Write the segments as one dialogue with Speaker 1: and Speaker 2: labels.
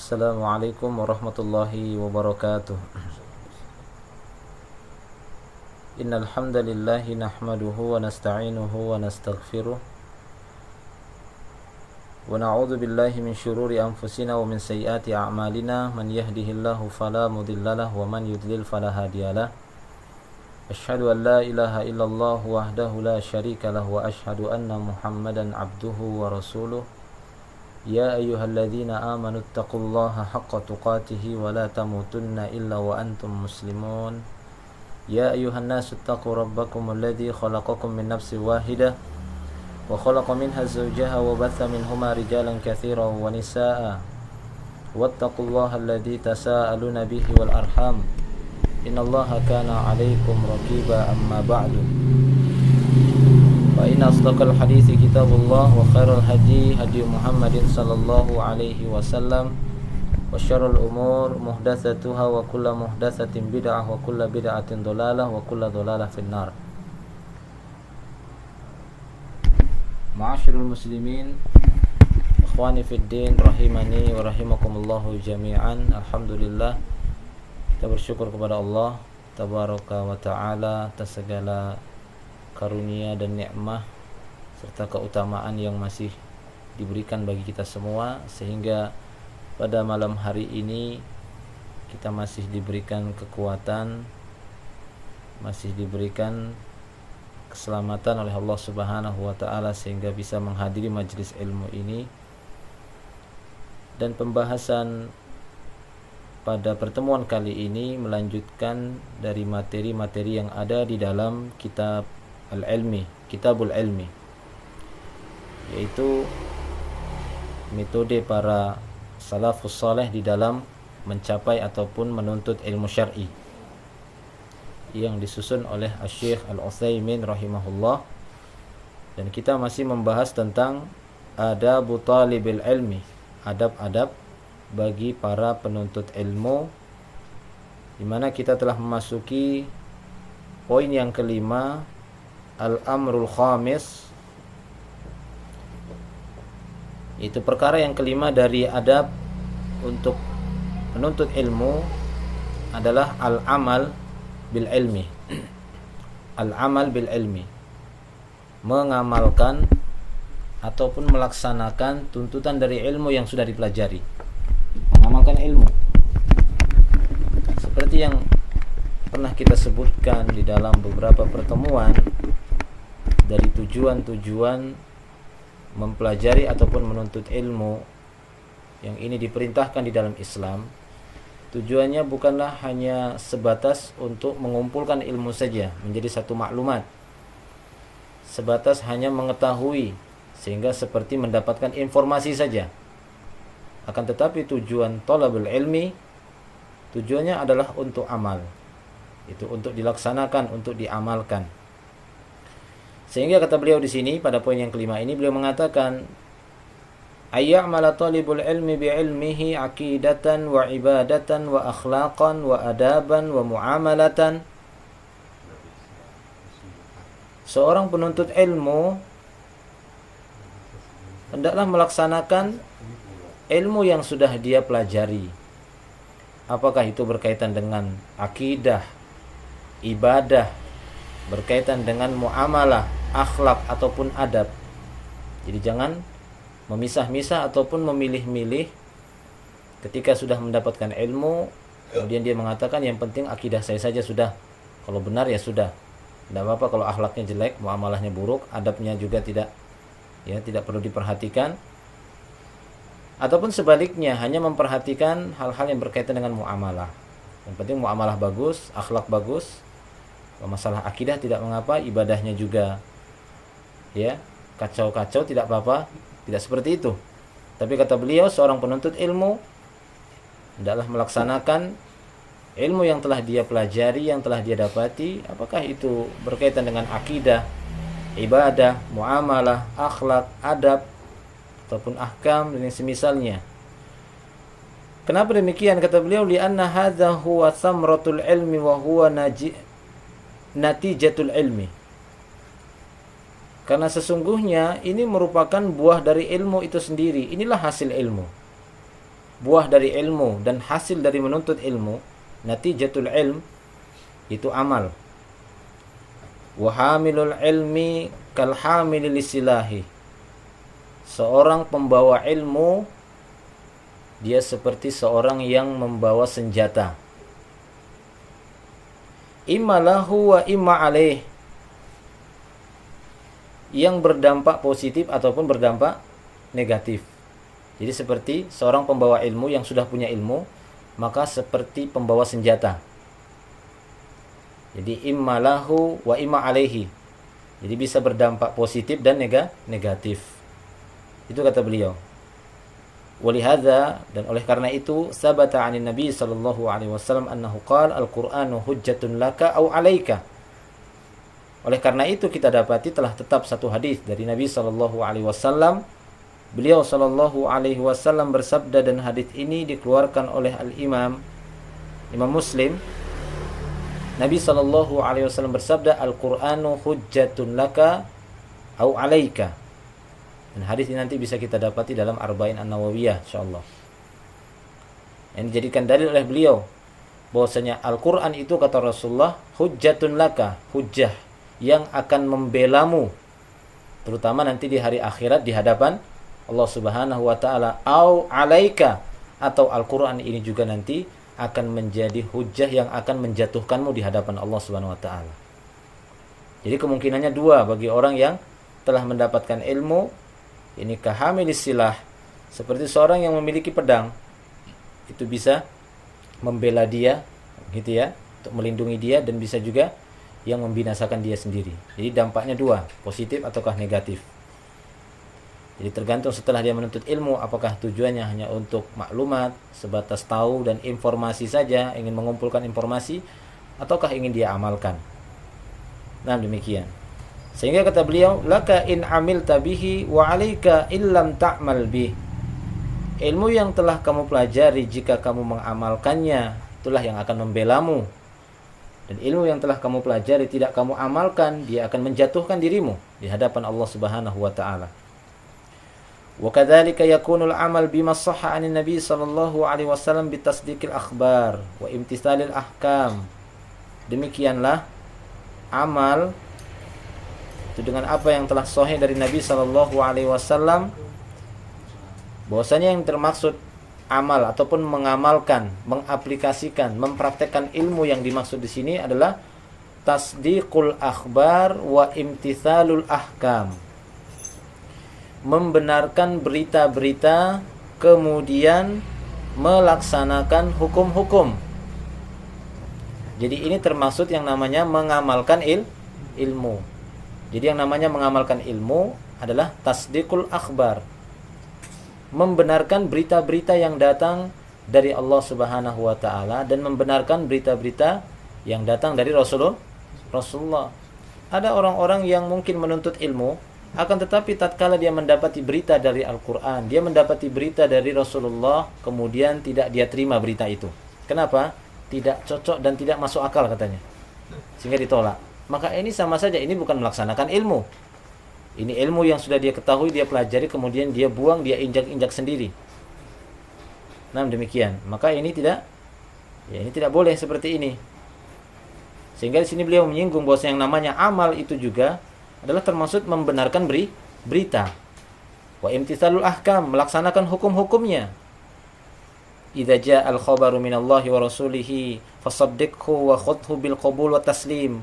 Speaker 1: Assalamualaikum warahmatullahi wabarakatuh. Innal hamdalillah nahmaduhu wa nasta'inuhu wa nastaghfiruh wa na'udzu billahi min shururi anfusina wa min sayyiati a'malina man yahdihillahu fala mudhillalah wa man yudlil fala hadiyalah. Asyhadu an la ilaha illallah wahdahu la syarikalah wa asyhadu anna Muhammadan abduhu wa rasuluh. Ya ayyuhalladzina amanu taqullaha haqqa tuqatih wa la tamutunna illa wa antum muslimun. Ya ayyuhan nasu taqu rabbakum alladzi khalaqakum min nafsin wahidah wa khalaqa minha zawjaha wa batha minhuma rijalan katsiran wa nisaa'a wattaqullaha alladzi tasaaluna bihi wal arham innallaha kana 'alaikum raqiba amma ba'du. Wa inna asdaqal hadithi kitabullah wa khairal hadi hadi Muhammadin sallallahu alaihi wasallam wa syarrul umur muhdatsatuha wa kullu muhdatsatin bid'ah wa kullu bid'atin dhalalah wa kullu dhalalah finnar. Ma'asyiral muslimin, ikhwani fid din rahimani wa rahimakumullah jami'an. Alhamdulillah, kita bersyukur kepada Allah tabaraka wa taala atas segala karunia dan nikmah serta keutamaan yang masih diberikan bagi kita semua, sehingga pada malam hari ini kita masih diberikan kekuatan, masih diberikan keselamatan oleh Allah Subhanahu wa taala sehingga bisa menghadiri majelis ilmu ini. Dan pembahasan pada pertemuan kali ini melanjutkan dari materi-materi yang ada di dalam kitab Al-Ilmi, Kitabul Ilmi, yaitu metode para salafus saleh di dalam mencapai ataupun menuntut ilmu syar'i yang disusun oleh Asy-Syaikh Al-Utsaimin rahimahullah. Dan kita masih membahas tentang adabu talibil ilmi, adab-adab bagi para penuntut ilmu, di mana kita telah memasuki poin yang kelima, al-amrul khamis, itu perkara yang kelima dari adab untuk penuntut ilmu adalah al-amal bil ilmi. Al-amal bil ilmi, mengamalkan ataupun melaksanakan tuntutan dari ilmu yang sudah dipelajari. Mengamalkan ilmu seperti yang pernah kita sebutkan di dalam beberapa pertemuan, dari tujuan-tujuan mempelajari ataupun menuntut ilmu yang ini diperintahkan di dalam Islam. Tujuannya bukanlah hanya sebatas untuk mengumpulkan ilmu saja menjadi satu maklumat, sebatas hanya mengetahui sehingga seperti mendapatkan informasi saja. Akan tetapi tujuan thalabul ilmi, tujuannya adalah untuk amal. Itu untuk dilaksanakan, untuk diamalkan. Sehingga kata beliau di sini pada poin yang kelima ini, beliau mengatakan ayya'mala talibul ilmi bi'ilmihi aqidatan wa ibadatan wa akhlaqan wa adaban wa muamalatan. Seorang penuntut ilmu hendaklah melaksanakan ilmu yang sudah dia pelajari. Apakah itu berkaitan dengan akidah, ibadah, berkaitan dengan muamalah, akhlak ataupun adab. Jadi jangan memisah-misah ataupun memilih-milih. Ketika sudah mendapatkan ilmu, kemudian dia mengatakan yang penting akidah saya saja sudah. Kalau benar ya sudah. Tidak apa-apa kalau akhlaknya jelek, muamalahnya buruk, adabnya juga tidak perlu diperhatikan. Ataupun sebaliknya, hanya memperhatikan hal-hal yang berkaitan dengan muamalah. Yang penting muamalah bagus, akhlak bagus. Masalah akidah tidak mengapa, ibadahnya juga kacau-kacau tidak apa-apa, tidak seperti itu. Tapi kata beliau, seorang penuntut ilmu hendaklah melaksanakan ilmu yang telah dia pelajari, yang telah dia dapati, apakah itu berkaitan dengan akidah, ibadah, muamalah, akhlak, adab ataupun ahkam dan yang semisalnya. Kenapa demikian? Kata beliau, li'anna hadza huwa thamratul ilmi wa huwa natijatul ilmi. Karena sesungguhnya ini merupakan buah dari ilmu itu sendiri. Inilah hasil ilmu. buah dari ilmu dan hasil dari menuntut ilmu, natijatul ilm, itu amal. Wa hamilul ilmi kal hamili lisilahi. Seorang pembawa ilmu, dia seperti seorang yang membawa senjata. Imma lahu wa imma alaih. Yang berdampak positif ataupun berdampak negatif. Jadi seperti seorang pembawa ilmu yang sudah punya ilmu, maka seperti pembawa senjata. Jadi imma lahu wa imma alaihi. Jadi bisa berdampak positif dan negatif. Itu kata beliau. Walihadza, dan oleh karena itu, sabata 'anin Nabi sallallahu alaihi wasallam annahu qala al-Qur'anu hujjatun laka aw 'alaika. Oleh karena itu kita dapati telah tetap satu hadis dari Nabi sallallahu alaihi wasallam. Beliau sallallahu alaihi wasallam bersabda, dan hadis ini dikeluarkan oleh Imam Muslim. Nabi sallallahu alaihi wasallam bersabda, al-Qur'anu hujjatun laka aw 'alaika. Dan hadis ini nanti bisa kita dapati dalam Arba'in An-Nawawiyah insyaallah. Yang dijadikan dalil oleh beliau bahwasanya Al-Qur'an itu, kata Rasulullah, hujjatun laka, hujjah yang akan membelamu terutama nanti di hari akhirat di hadapan Allah Subhanahu wa taala, au 'alaika, atau Al-Qur'an ini juga nanti akan menjadi hujjah yang akan menjatuhkanmu di hadapan Allah Subhanahu wa taala. Jadi kemungkinannya dua bagi orang yang telah mendapatkan ilmu. Ini kahamilis silah, seperti seorang yang memiliki pedang, itu bisa membela dia, gitu ya, untuk melindungi dia, dan bisa juga yang membinasakan dia sendiri. Jadi dampaknya dua, positif ataukah negatif. Jadi tergantung setelah dia menuntut ilmu, apakah tujuannya hanya untuk maklumat, sebatas tahu dan informasi saja, ingin mengumpulkan informasi, ataukah ingin dia amalkan. Nah, demikian. Sehingga kata beliau, laka in amilta bihi wa 'alaika illam ta'mal bih. Ilmu yang telah kamu pelajari, jika kamu mengamalkannya, itulah yang akan membelamu. Dan ilmu yang telah kamu pelajari tidak kamu amalkan, dia akan menjatuhkan dirimu di hadapan Allah Subhanahu wa taala. Wa kadzalika yakunul amal bima shahha 'anin nabi sallallahu alaihi wasallam bitasdiqil akhbar wa imtithalil ahkam. Demikianlah amal itu dengan apa yang telah sahih dari Nabi sallallahu alaihi wasallam, bahwasanya yang termaksud amal ataupun mengamalkan, mengaplikasikan, mempraktekkan ilmu yang dimaksud di sini adalah tasdiqul akhbar wa imtithalul ahkam. Membenarkan berita-berita, kemudian melaksanakan hukum-hukum. Jadi ini termasuk yang namanya mengamalkan ilmu. Jadi yang namanya mengamalkan ilmu adalah tasdiqul akhbar. Membenarkan berita-berita yang datang dari Allah Subhanahu wa taala dan membenarkan berita-berita yang datang dari Rasulullah. Ada orang-orang yang mungkin menuntut ilmu, akan tetapi tatkala dia mendapati berita dari Al-Qur'an, dia mendapati berita dari Rasulullah, kemudian tidak dia terima berita itu. Kenapa? Tidak cocok dan tidak masuk akal katanya. Sehingga ditolak. Maka ini sama saja, ini bukan melaksanakan ilmu. Ini ilmu yang sudah dia ketahui, dia pelajari, kemudian dia buang, dia injak-injak sendiri. Nah, demikian. Maka ini tidak boleh seperti ini. Sehingga di sini beliau menyinggung bahwa yang namanya amal itu juga adalah termasuk membenarkan berita. Wa imtithalul ahkam, melaksanakan hukum-hukumnya. Idza jaa al-khabaru minallahi wa rasulihi fasaddiqhu wa khudhu bil qabul wa taslim.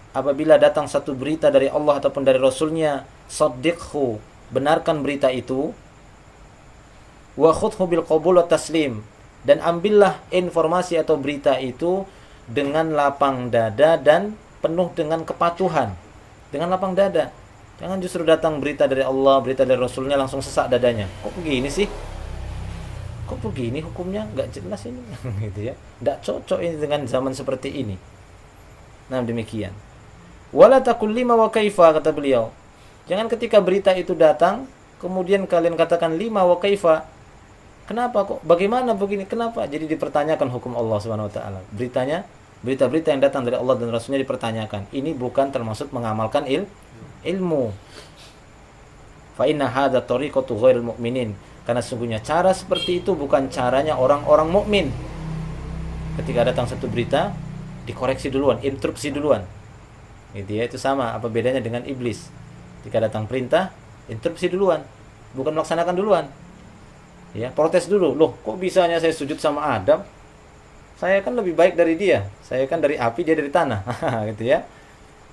Speaker 1: Apabila datang satu berita dari Allah ataupun dari Rasulnya, saddiqhu, benarkan berita itu, wa khudhu bil qabul wa taslim, dan ambillah informasi atau berita itu dengan lapang dada dan penuh dengan kepatuhan. Dengan lapang dada. Jangan justru datang berita dari Allah, berita dari Rasulnya langsung sesak dadanya. Kok begini sih? Kok begini hukumnya? Nggak jelas ini. Gitu ya. Nggak cocok ini dengan zaman seperti ini. Nah, demikian. Wala taqul lima wa kaifa, kata beliau. Jangan ketika berita itu datang, kemudian kalian katakan lima wa kaifa. Kenapa kok? Bagaimana begini? Kenapa? Jadi dipertanyakan hukum Allah Subhanahu wa taala. Berita-berita yang datang dari Allah dan Rasulnya dipertanyakan. Ini bukan termasuk mengamalkan ilmu. Fa inna hadza tariqatu ghairil mu'minin. Karena sesungguhnya cara seperti itu bukan caranya orang-orang mukmin. Ketika datang satu berita, dikoreksi duluan, interupsi duluan. Gitu ya, itu sama apa bedanya dengan iblis. Ketika datang perintah, interupsi duluan, bukan melaksanakan duluan. Ya, protes dulu. Loh, kok bisanya saya sujud sama Adam? Saya kan lebih baik dari dia. Saya kan dari api, dia dari tanah. Gitu ya.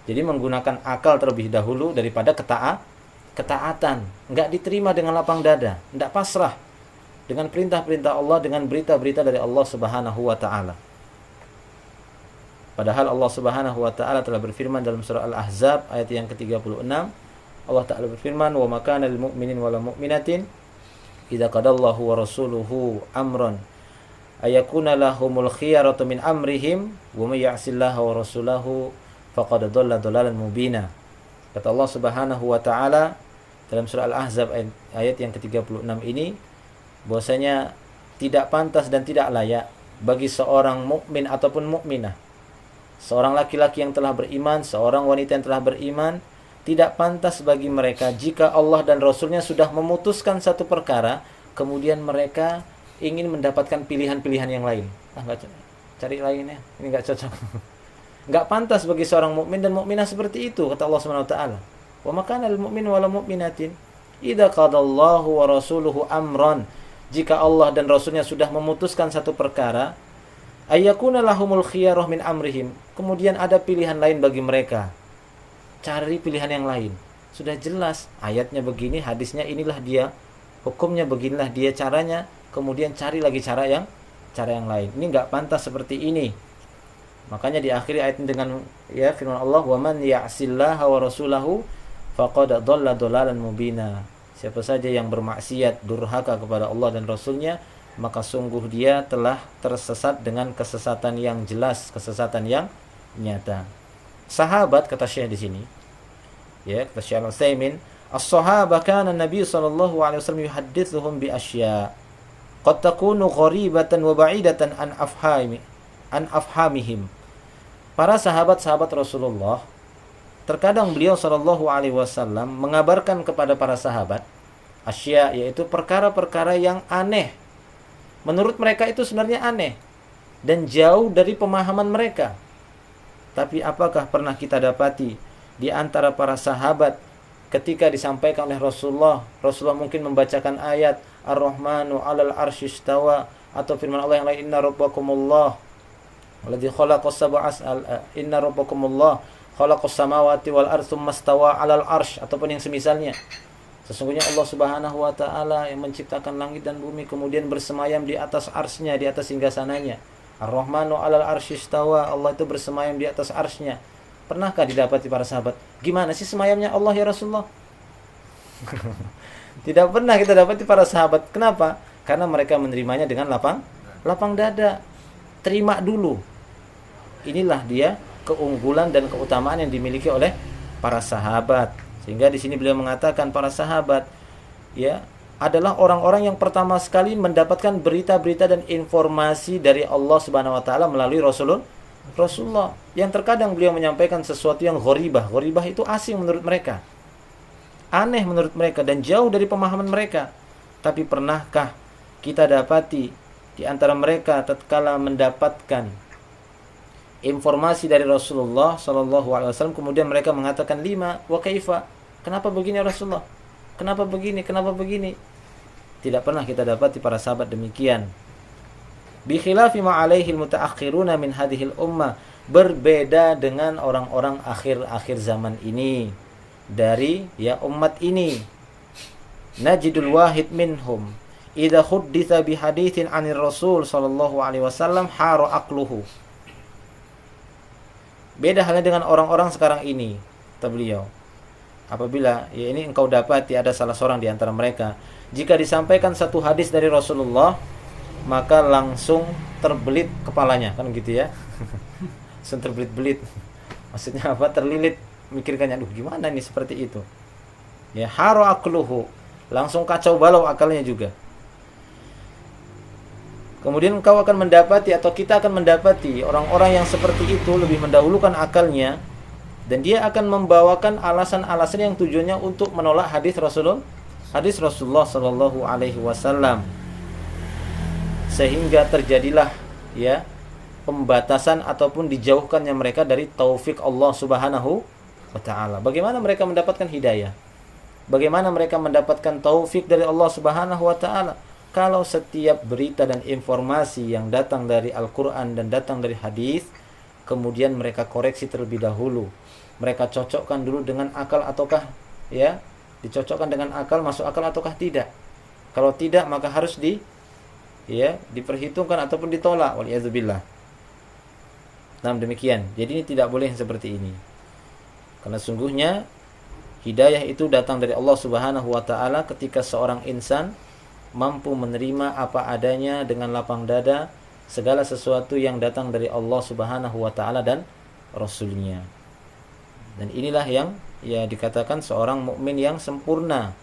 Speaker 1: Jadi menggunakan akal terlebih dahulu daripada ketaatan. Enggak diterima dengan lapang dada, enggak pasrah dengan perintah-perintah Allah, dengan berita-berita dari Allah Subhanahu wa taala. Padahal Allah Subhanahu wa taala telah berfirman dalam surah Al-Ahzab ayat yang ke-36. Allah taala berfirman, "Wa ma kana lil mu'minin wal mu'minatin idza qadallahu wa rasuluhu amran ayakuna lahumul khiyaratu min amrihim wa may ya'sillaha wa rasulahu faqad dhalla dhalalan mubina." Kata Allah Subhanahu wa taala dalam surah Al-Ahzab ayat yang ke-36 ini, bahwasanya tidak pantas dan tidak layak bagi seorang mukmin ataupun mukminah, seorang laki-laki yang telah beriman, seorang wanita yang telah beriman, tidak pantas bagi mereka jika Allah dan Rasulnya sudah memutuskan satu perkara, kemudian mereka ingin mendapatkan pilihan-pilihan yang lain. Enggak, cari lainnya, ini enggak cocok. Enggak pantas bagi seorang mukmin dan mukminah seperti itu, kata Allah Subhanahu wa taala. Wa makana lil mu'min wal mu'minatin idza qadallahu wa rasuluhu amran, jika Allah dan Rasulnya sudah memutuskan satu perkara, ayyakuna lahumul khiyarah min amrihim, kemudian ada pilihan lain bagi mereka. Cari pilihan yang lain. Sudah jelas ayatnya begini, hadisnya inilah dia, hukumnya beginilah dia caranya, kemudian cari lagi cara yang lain. Ini enggak pantas seperti ini. Makanya diakhiri ayat ini dengan ya firman Allah, "Wa man ya'sillaha wa rasulahu faqad dhalla dhalalan mubina." Siapa saja yang bermaksiat, durhaka kepada Allah dan Rasulnya, maka sungguh dia telah tersesat dengan kesesatan yang jelas, kesesatan yang nyata. Sahabat, kata Syekh di sini, ya, kata Syekh Al-Utsaimin, as-sahabah kana Nabi sallallahu alaihi wasallam yuhaddithuhum bi asya' qad takunu gharibatan wa ba'idatan an afhamihim. Para sahabat-sahabat Rasulullah, terkadang beliau sallallahu alaihi wasallam mengabarkan kepada para sahabat asya', yaitu perkara-perkara yang aneh. Menurut mereka itu sebenarnya aneh dan jauh dari pemahaman mereka. Tapi apakah pernah kita dapati di antara para sahabat ketika disampaikan oleh Rasulullah mungkin membacakan ayat Ar-Rahmanu 'alal 'arsy istawa, atau firman Allah yang lain, Inna rabbakumullah alladzi khalaqas sab'a inna rabbakumullah khalaqas samawati wal ardh tsumma istawa 'alal 'arsy, ataupun yang semisalnya. Sesungguhnya Allah Subhanahu wa taala yang menciptakan langit dan bumi kemudian bersemayam di atas arsy-Nya, di atas singgasananya. Ar-Rahmanu 'alal 'arsy istawa, Allah itu bersemayam di atas arsy-Nya. Pernahkah didapati para sahabat, gimana sih semayamnya Allah ya Rasulullah? Tidak pernah kita dapati para sahabat. Kenapa? Karena mereka menerimanya dengan lapang dada. Terima dulu. Inilah dia keunggulan dan keutamaan yang dimiliki oleh para sahabat. Sehingga di sini beliau mengatakan para sahabat ya adalah orang-orang yang pertama sekali mendapatkan berita-berita dan informasi dari Allah Subhanahu wa taala melalui Rasulullah. Yang terkadang beliau menyampaikan sesuatu yang gharibah. Gharibah itu asing menurut mereka, aneh menurut mereka, dan jauh dari pemahaman mereka. Tapi pernahkah kita dapati di antara mereka tatkala mendapatkan informasi dari Rasulullah sallallahu alaihi wasallam kemudian mereka mengatakan, lima wa kaifa, kenapa begini ya Rasulullah, kenapa begini? Tidak pernah kita dapati para sahabat demikian. Bi khilafi ma alaihi al-mutaakhiruna min hadhil ummah, berbeda dengan orang-orang akhir zaman ini dari ya umat ini. Najidul wahid minhum idza hudditsa bi haditsin 'anir Rasul sallallahu alaihi wasallam hara aqluhu. Beda halnya dengan orang-orang sekarang ini, kata beliau. Apabila ya ini engkau dapati ada salah seorang di antara mereka, jika disampaikan satu hadis dari Rasulullah, maka langsung terbelit kepalanya, kan gitu ya. Langsung terbelit-belit. Maksudnya apa? Terlilit, mikirkannya, aduh gimana nih seperti itu. Ya, haro akluhu, langsung kacau balau akalnya juga. Kemudian engkau akan mendapati atau kita akan mendapati orang-orang yang seperti itu lebih mendahulukan akalnya, dan dia akan membawakan alasan-alasan yang tujuannya untuk menolak hadis hadis Rasulullah Shallallahu Alaihi Wasallam, sehingga terjadilah ya pembatasan ataupun dijauhkannya mereka dari taufik Allah Subhanahu wa taala. Bagaimana mereka mendapatkan hidayah? Bagaimana mereka mendapatkan taufik dari Allah Subhanahu wa taala? Kalau setiap berita dan informasi yang datang dari Al-Qur'an dan datang dari hadis, kemudian mereka koreksi terlebih dahulu. Mereka cocokkan dulu dengan akal ataukah ya, dicocokkan dengan akal, masuk akal ataukah tidak. Kalau tidak maka harus diperhitungkan ataupun ditolak, waliyadzubillah. Nah, demikian. Jadi ini tidak boleh seperti ini. Karena sungguhnya hidayah itu datang dari Allah Subhanahu wa taala ketika seorang insan mampu menerima apa adanya dengan lapang dada segala sesuatu yang datang dari Allah Subhanahu wa taala dan Rasulnya. Dan inilah yang dikatakan seorang mukmin yang sempurna,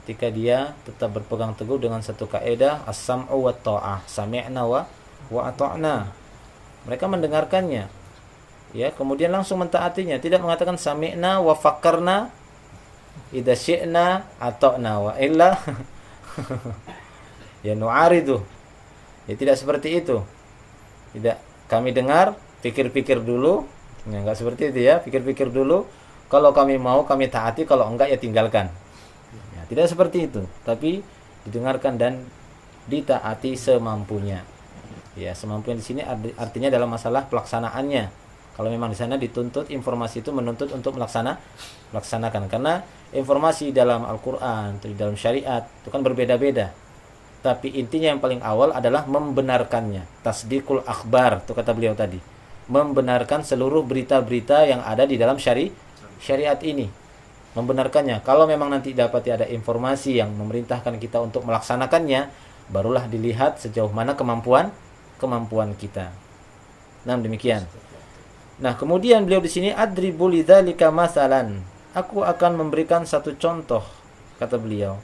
Speaker 1: ketika dia tetap berpegang teguh dengan satu kaidah as-sam'u wa ta'ah, sami'na wa ata'na. Mereka mendengarkannya, ya, kemudian langsung mentaatinya, tidak mengatakan sami'na wa fakkarna, idza syi'na ata'na wa illa ya nu'aridu. Ya, tidak seperti itu. Tidak, kami dengar, pikir-pikir dulu. Ya, enggak seperti itu ya, pikir-pikir dulu. Kalau kami mau kami taati, kalau enggak ya tinggalkan. Tidak seperti itu, tapi didengarkan dan ditaati semampunya. Ya, semampunya di sini artinya dalam masalah pelaksanaannya. Kalau memang di sana dituntut, informasi itu menuntut untuk melaksanakan. Karena informasi dalam Al-Qur'an, di dalam syariat itu kan berbeda-beda. Tapi intinya yang paling awal adalah membenarkannya. Tasdiqul akhbar, itu kata beliau tadi. Membenarkan seluruh berita-berita yang ada di dalam syariat ini. Membenarkannya. Kalau memang nanti dapati ada informasi yang memerintahkan kita untuk melaksanakannya, barulah dilihat sejauh mana kemampuan kita. Nah, demikian. Nah, kemudian beliau di sini adribu lidzalika masalan. Aku akan memberikan satu contoh, kata beliau.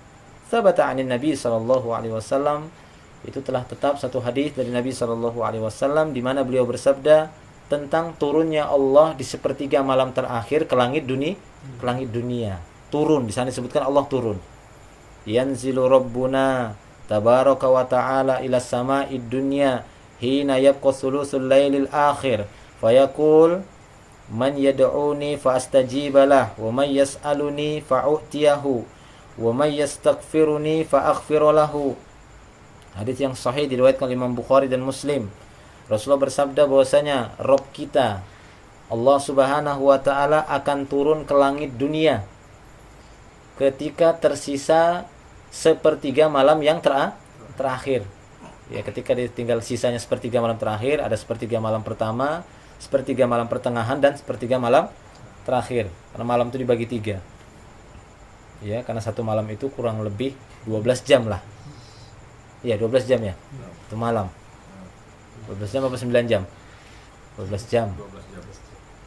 Speaker 1: Sabata 'anin Nabi sallallahu alaihi wasallam, itu telah tetap satu hadis dari Nabi sallallahu alaihi wasallam di mana beliau bersabda tentang turunnya Allah di sepertiga malam terakhir ke langit dunia. Turun, di sana disebutkan Allah turun. Yanzilu Rabbuna tabaraka wa ta'ala ila sama'id dunya hina yabqa thuluthul lailil akhir fayaqul man yad'uni fa astajiba lah wa man yas'aluni fa u'tiyahu wa man yastaghfiruni fa aghfir lahu. Hadis yang sahih diriwayatkan oleh Imam Bukhari dan Muslim. Rasulullah bersabda bahwasanya Rabb kita Allah Subhanahu wa taala akan turun ke langit dunia ketika tersisa sepertiga malam yang terakhir. Ya, ketika ditinggal sisanya sepertiga malam terakhir, ada sepertiga malam pertama, sepertiga malam pertengahan dan sepertiga malam terakhir. Karena malam itu dibagi 3. Ya, karena satu malam itu kurang lebih 12 jam lah. Iya, 12 jam ya. Itu malam. 12 jam apa 9 jam? 12 jam.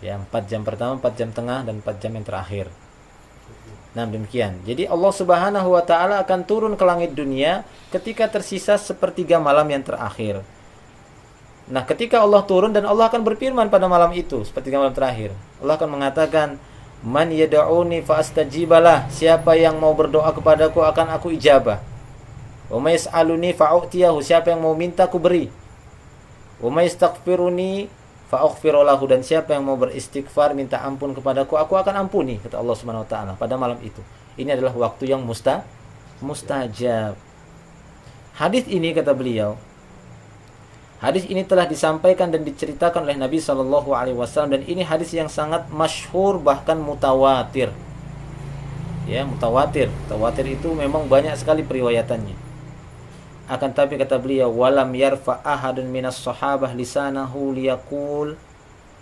Speaker 1: Ya, 4 jam pertama, 4 jam tengah, dan 4 jam yang terakhir. Nah, demikian. Jadi Allah Subhanahu wa taala akan turun ke langit dunia ketika tersisa sepertiga malam yang terakhir. Nah, ketika Allah turun dan Allah akan berfirman pada malam itu, sepertiga malam terakhir. Allah akan mengatakan, "Man yad'uni fa astajibalah." Siapa yang mau berdoa kepadaku akan aku ijabah. "Wa may yas'aluni fa u'tiyahu." Siapa yang mau minta aku beri. "Wa may yastaghfiruni fa'aghfirulahu." Dan siapa yang mau beristighfar, minta ampun kepadaku, aku akan ampuni, kata Allah Subhanahu wa taala pada malam itu. Ini adalah waktu yang mustajab. Hadis ini, kata beliau, hadis ini telah disampaikan dan diceritakan oleh Nabi sallallahu alaihi wasallam, dan ini hadis yang sangat masyhur, bahkan mutawatir. Ya, mutawatir. Mutawatir itu memang banyak sekali periwayatannya. Akan tapi kata beliau, walam yarfa ahadun minas sahabah lisanahu liyaqul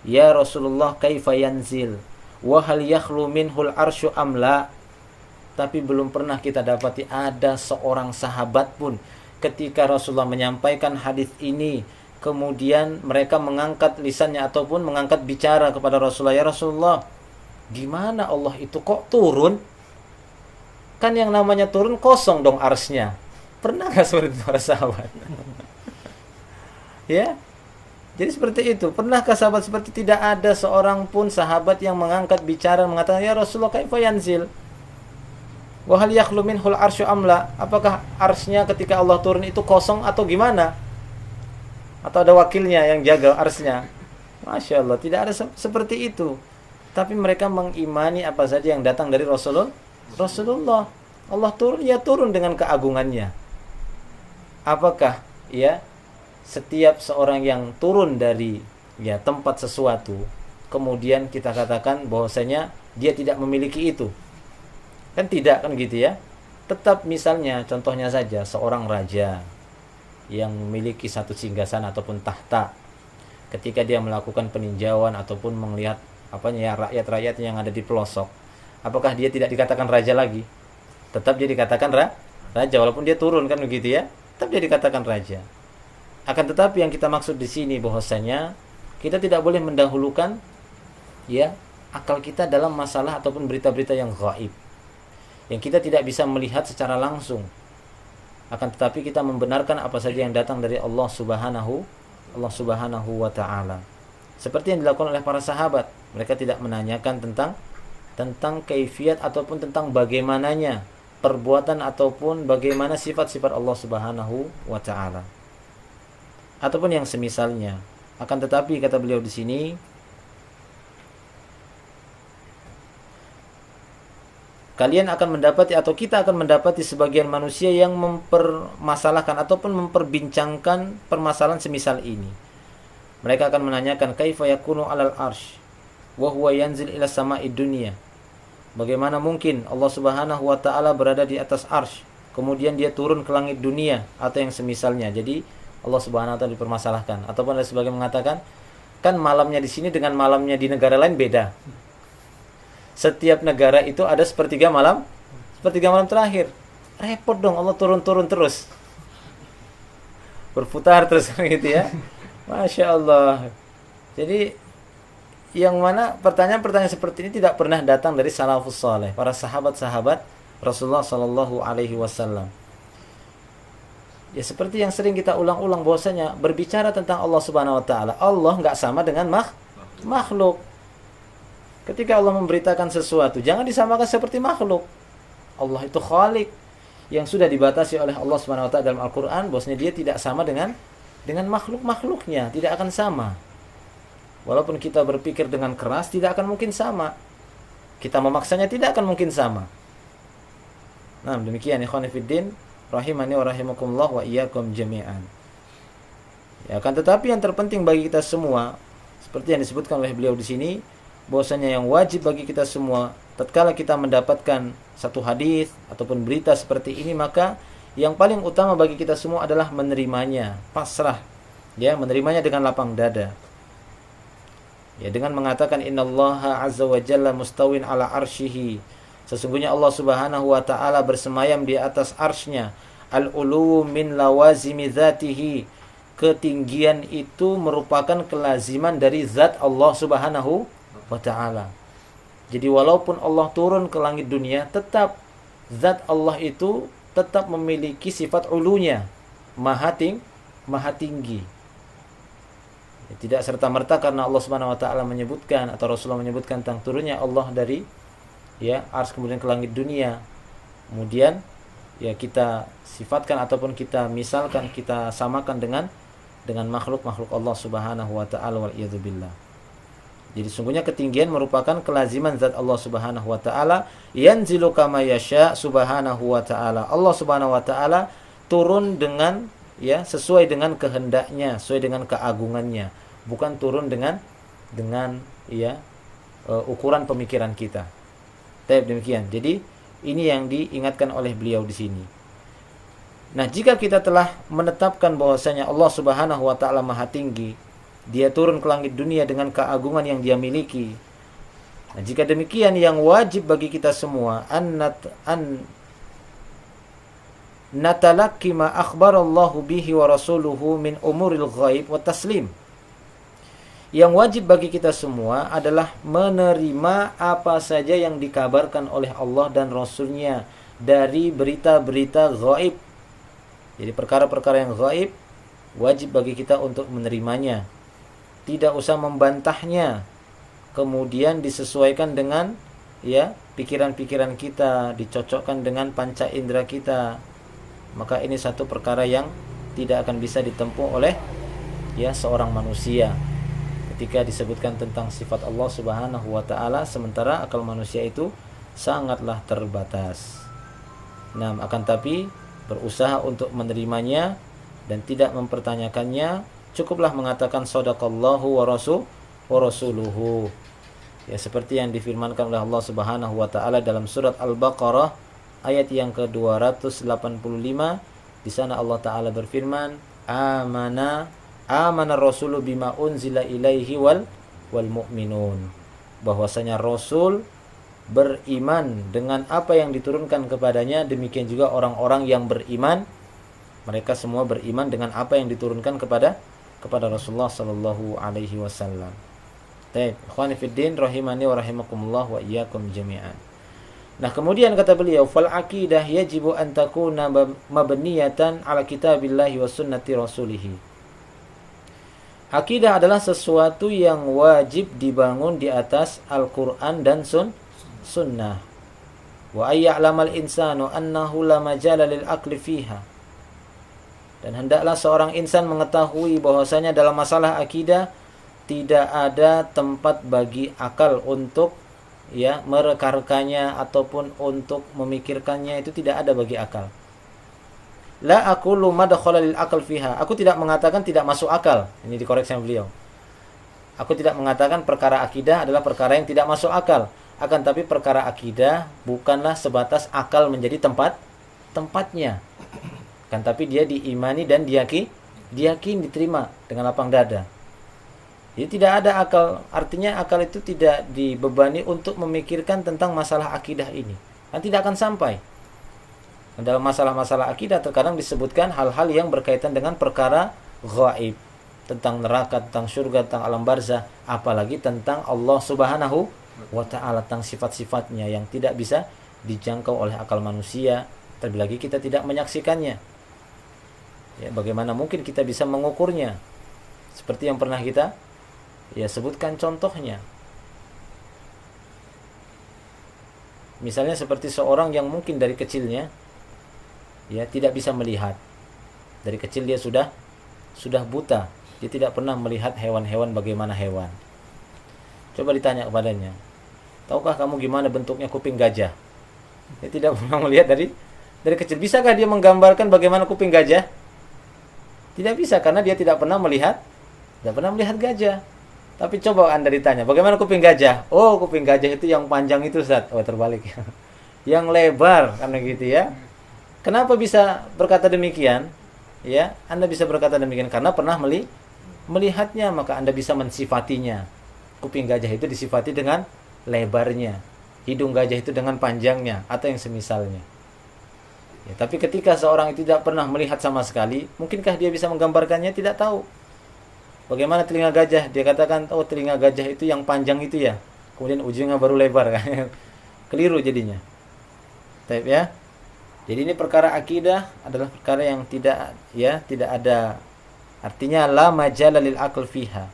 Speaker 1: ya Rasulullah kaifa yanzil wa hal yakhlu minhul arsyu amla. Tapi belum pernah kita dapati ada seorang sahabat pun ketika Rasulullah menyampaikan hadis ini, kemudian mereka mengangkat lisannya ataupun mengangkat bicara kepada Rasulullah, ya Rasulullah, gimana Allah itu kok turun? Kan yang namanya turun kosong dong arsnya. Pernah gak seperti itu para sahabat? Ya, jadi seperti itu. Pernahkah sahabat seperti tidak ada seorang pun sahabat yang mengangkat bicara mengatakan, ya Rasulullah kaifa yanzil? Wa hal yakhlu minhul arsyu amla? Apakah arsy-nya ketika Allah turun itu kosong atau gimana? Atau ada wakilnya yang jaga arsy-nya? Masya Allah, tidak ada seperti itu. Tapi mereka mengimani apa saja yang datang dari Rasulullah. Allah turun, ya turun dengan keagungannya. Apakah ya setiap seorang yang turun dari ya tempat sesuatu, kemudian kita katakan bahwasanya dia tidak memiliki itu? Kan tidak, kan gitu ya. Tetap misalnya contohnya saja seorang raja yang memiliki satu singgasana ataupun tahta, ketika dia melakukan peninjauan ataupun melihat rakyat-rakyat yang ada di pelosok, apakah dia tidak dikatakan raja lagi? Tetap dia dikatakan raja walaupun dia turun, kan begitu ya. Tetap dia dikatakan raja. Akan tetapi yang kita maksud di sini bahwasanya kita tidak boleh mendahulukan ya akal kita dalam masalah ataupun berita-berita yang gaib, yang kita tidak bisa melihat secara langsung. Akan tetapi kita membenarkan apa saja yang datang dari Allah Subhanahu wa ta'ala. Seperti yang dilakukan oleh para sahabat. Mereka tidak menanyakan tentang kaifiat ataupun tentang bagaimananya perbuatan ataupun bagaimana sifat-sifat Allah Subhanahu wa ta'ala. Ataupun yang semisalnya. Akan tetapi kata beliau di sini, kalian akan mendapati atau kita akan mendapati sebagian manusia yang mempermasalahkan ataupun memperbincangkan permasalahan semisal ini. Mereka akan menanyakan kaifa yakunu 'alal arsy wa huwa yanzil ila sama'id dunya. Bagaimana mungkin Allah Subhanahu wa taala berada di atas arsy, kemudian dia turun ke langit dunia atau yang semisalnya. Jadi Allah Subhanahu wa taala dipermasalahkan. Ataupun ada sebagian mengatakan, kan malamnya di sini dengan malamnya di negara lain beda. Setiap negara itu ada sepertiga malam terakhir. Repot dong, Allah turun-turun terus. Berputar terus gitu ya. Masya Allah. Jadi yang mana pertanyaan-pertanyaan seperti ini tidak pernah datang dari salafus saleh, para sahabat-sahabat Rasulullah sallallahu alaihi wasallam. Ya seperti yang sering kita ulang-ulang bahwasanya berbicara tentang Allah Subhanahu wa taala, Allah enggak sama dengan makhluk. Ketika Allah memberitakan sesuatu, jangan disamakan seperti makhluk. Allah itu Khalik yang sudah dibatasi oleh Allah Subhanahu wa taala dalam Al-Qur'an, bahwasanya dia tidak sama dengan makhluk-makhluknya, tidak akan sama. Walaupun kita berpikir dengan keras, tidak akan mungkin sama. Kita memaksanya, tidak akan mungkin sama. Nah, demikian ikhwan fillah, rahimani wa rahimakumullah wa iyyakum jami'an. Ya, akan tetapi yang terpenting bagi kita semua, seperti yang disebutkan oleh beliau di sini, bahwasanya yang wajib bagi kita semua tatkala kita mendapatkan satu hadis ataupun berita seperti ini, maka yang paling utama bagi kita semua adalah menerimanya, pasrah. Ya, menerimanya dengan lapang dada. Ya, dengan mengatakan innallaha azza wa jalla mustawin ala arsyihi. Sesungguhnya Allah Subhanahu wa taala bersemayam di atas arsy-Nya. Al-ulu min lawazimi dzatihi. Ketinggian itu merupakan kelaziman dari zat Allah Subhanahu wa taala. Jadi walaupun Allah turun ke langit dunia, tetap zat Allah itu tetap memiliki sifat ulunya, maha tinggi. Tidak serta-merta karena Allah Subhanahu wa taala menyebutkan atau Rasulullah menyebutkan tentang turunnya Allah dari ya ars kemudian ke langit dunia. Kemudian ya kita sifatkan ataupun kita misalkan, kita samakan dengan makhluk-makhluk Allah Subhanahu wa taala wal iyadzu billah. Jadi sungguhnya ketinggian merupakan kelaziman zat Allah Subhanahu wa taala, yanzilu kama yasha subhanahu wa taala. Allah Subhanahu wa taala turun dengan ya sesuai dengan kehendaknya, sesuai dengan keagungannya, bukan turun dengan ya ukuran pemikiran kita. Demikian. Jadi ini yang diingatkan oleh beliau di sini. Nah, jika kita telah menetapkan bahwasanya Allah Subhanahu wa taala maha tinggi, dia turun ke langit dunia dengan keagungan yang dia miliki. Nah, jika demikian, yang wajib bagi kita semua an natalaqi ma akhbarallahu bihi wa rasuluhu min umuril ghaib wa taslim. Yang wajib bagi kita semua adalah menerima apa saja yang dikabarkan oleh Allah dan Rasulnya dari berita-berita ghaib. Jadi perkara-perkara yang ghaib wajib bagi kita untuk menerimanya. Tidak usah membantahnya, kemudian disesuaikan dengan ya pikiran-pikiran kita, dicocokkan dengan panca indera kita, maka ini satu perkara yang tidak akan bisa ditempuh oleh ya seorang manusia ketika disebutkan tentang sifat Allah Subhanahu wa taala, sementara akal manusia itu sangatlah terbatas. Nah, akan tapi berusaha untuk menerimanya dan tidak mempertanyakannya, cukuplah mengatakan shadaqallahu wa rasuluhu. Ya, seperti yang difirmankan oleh Allah Subhanahu wa taala dalam surat Al-Baqarah ayat yang ke-285. Di sana Allah taala berfirman, amana rasulu bima unzila ilaihi wal mu'minun. Bahwasanya Rasul beriman dengan apa yang diturunkan kepadanya, demikian juga orang-orang yang beriman. Mereka semua beriman dengan apa yang diturunkan kepada Rasulullah sallallahu alaihi wasallam. Baik, ikhwani fiddin rahimani wa rahimakumullah wa iyyakum jami'an. Nah, kemudian kata beliau, fal aqidah yajibu an takuna mabniyatan ala kitabillahi wa sunnati rasulih. Akidah adalah sesuatu yang wajib dibangun di atas Al-Qur'an dan sunnah. Wa ayya'lamal insanu annahu la majala lil aqli fiha. Dan hendaklah seorang insan mengetahui bahwasanya dalam masalah akidah tidak ada tempat bagi akal untuk ya merekarkannya ataupun untuk memikirkannya, itu tidak ada bagi akal. La aqulu madkhala lil aql fiha. Aku tidak mengatakan tidak masuk akal. Ini dikoreksi sama beliau. Aku tidak mengatakan perkara akidah adalah perkara yang tidak masuk akal. Akan tapi perkara akidah bukanlah sebatas akal menjadi tempatnya. Kan tapi dia diimani dan diyakini diterima dengan lapang dada. Jadi tidak ada akal, artinya akal itu tidak dibebani untuk memikirkan tentang masalah akidah ini. Dan tidak akan sampai. Dalam masalah-masalah akidah terkadang disebutkan hal-hal yang berkaitan dengan perkara ghaib, tentang neraka, tentang surga, tentang alam barzah, apalagi tentang Allah Subhanahu wa taala, tentang sifat-sifatnya yang tidak bisa dijangkau oleh akal manusia, terlebih lagi kita tidak menyaksikannya. Ya, bagaimana mungkin kita bisa mengukurnya? Seperti yang pernah kita sebutkan contohnya. Misalnya seperti seorang yang mungkin dari kecilnya tidak bisa melihat. Dari kecil dia sudah buta. Dia tidak pernah melihat hewan-hewan bagaimana hewan. Coba ditanya kepadanya, tahukah kamu gimana bentuknya kuping gajah? Dia tidak pernah melihat dari kecil. Bisakah dia menggambarkan bagaimana kuping gajah? Tidak bisa, karena dia tidak pernah melihat gajah. Tapi coba Anda ditanya, bagaimana kuping gajah? Oh, kuping gajah itu yang panjang itu, Ustaz. Oh, terbalik. Yang lebar, karena gitu ya. Kenapa bisa berkata demikian? Ya, Anda bisa berkata demikian karena pernah melihatnya, maka Anda bisa mensifatinya. Kuping gajah itu disifati dengan lebarnya, hidung gajah itu dengan panjangnya, atau yang semisalnya. Ya, tapi ketika seorang itu tidak pernah melihat sama sekali, mungkinkah dia bisa menggambarkannya? Tidak tahu. Bagaimana telinga gajah? Dia katakan, oh telinga gajah itu yang panjang itu ya, kemudian ujungnya baru lebar kan? Keliru jadinya. Baik ya. Jadi ini perkara akidah adalah perkara yang tidak ada, artinya la majala lil aql fiha.